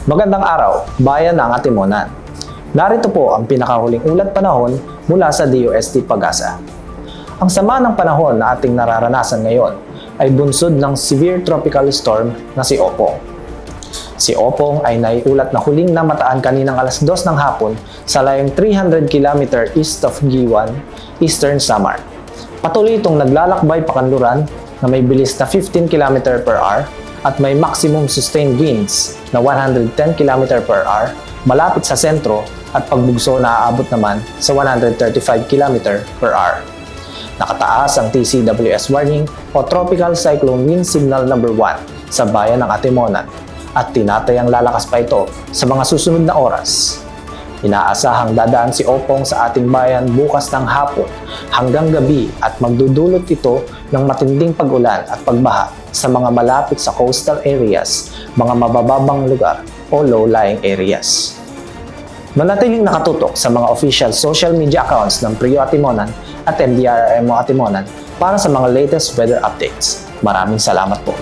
Magandang araw, bayan ng Atimonan. Narito po ang pinakahuling ulat panahon mula sa DOST Pag-asa. Ang sama ng panahon na ating nararanasan ngayon ay bunsod ng severe tropical storm na si Opong. Si Opong ay naiulat na huling namataan kaninang alas 2 ng hapon sa layong 300 km east of Giwan, Eastern Samar. Patuloy itong naglalakbay pakanluran na may bilis na 15 km per hour at may maximum sustained winds na 110 km per hour malapit sa sentro at pagbugso na aabot naman sa 135 km per hour. Nakataas ang TCWS warning o Tropical Cyclone Wind Signal No. 1 sa bayan ng Atimonan at tinatayang lalakas pa ito sa mga susunod na oras. Inaasahang dadaan si Opong sa ating bayan bukas ng hapon hanggang gabi at magdudulot ito ng matinding pag-ulan at pagbaha sa mga malapit sa coastal areas, mga mabababang lugar o low-lying areas. Manatiling nakatutok sa mga official social media accounts ng PRIO Atimonan at MDRRMO Atimonan para sa mga latest weather updates. Maraming salamat po.